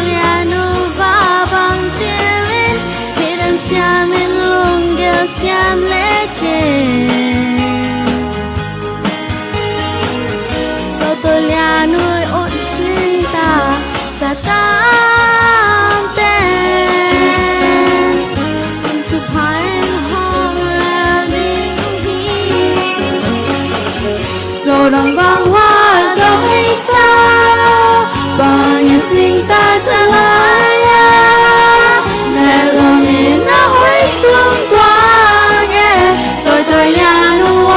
lianu va bang tilin hidan siamin lunggil siam lechin so lianu ot cinta satam ten Subhan hong ling hi so dong vang hoa so hay sao bao nhiêu sinh ta sẽ lại để lòng mình nó hối tương toan nghe rồi tôi nhà nuông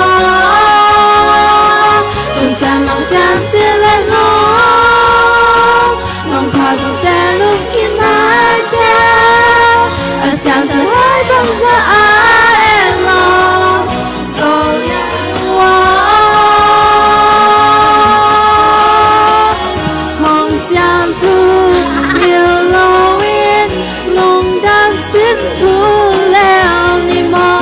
cùng chàng lòng chàng xin lên luôn lòng thà dù sẽ lúc khi mãi cha anh chàng sẽ hãy bằng ra em lòng rồi nhà nuông hồng xiang thu yêu lâu yên lòng đam xin thu leo ni mơ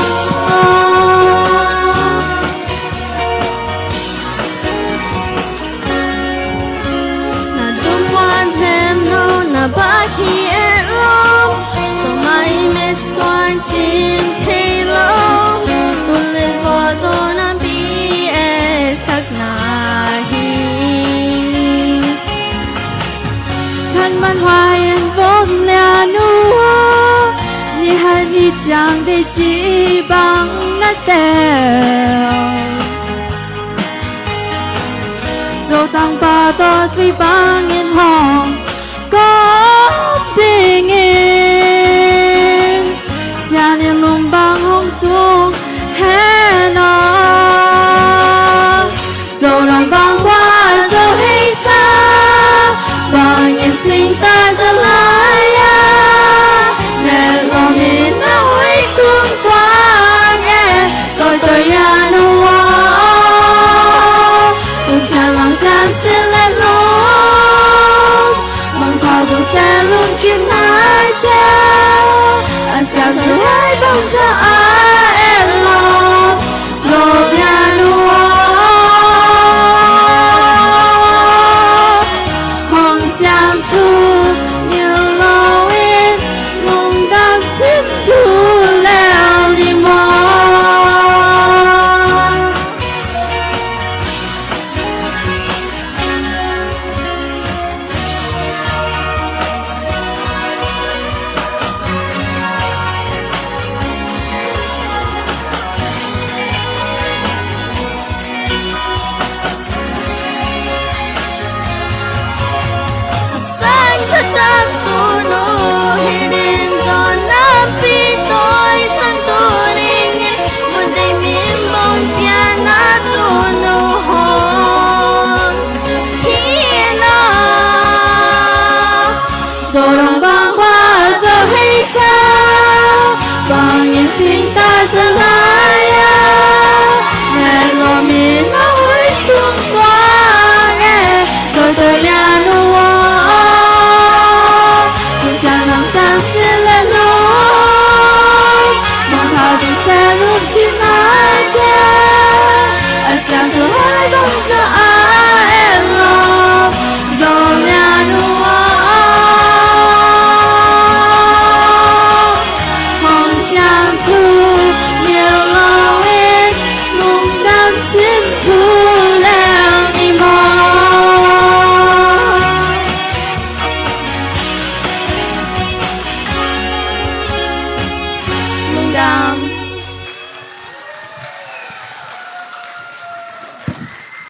na đúng quan xem nó na ba khi em lòng tôi mãi mê xoan chim thấy lâu tôi lấy gió gió na bi e sắc na hi thân man hoa yên vốn lea nua ni hai ni chàng để chỉ bằng nát tèo dẫu tăng ba to tuy bằng yên hồng có tình yên xa nên lùng bằng hông xuống hè nó dẫu lòng vang qua dẫu hay xa bằng yên sinh ta sẽ lại để lòng mình nó hối tương toan nghe rồi tôi ra nuông cùng chàng lòng chàng xin lên luôn bằng thọ dù sẽ luôn kiếm ai cha anh chàng sẽ hãy bằng ra em lòng rồi ra nuông hồng xiang thu như lâu yên lòng đam xin thu leo đi mơ Sang sa tang tuno hidin son napi toy san turingin munday mimong piana tuno hon hina sorong bang qua so hay sao bằng yên sinh ta sẽ lại để lòng mình nó hối tương toan nghe rồi tôi nhà nuông chàng lòng sang xin lên luôn mong thảo tình sẽ lúc khi mãi cha anh chàng sẽ hãy bóng ra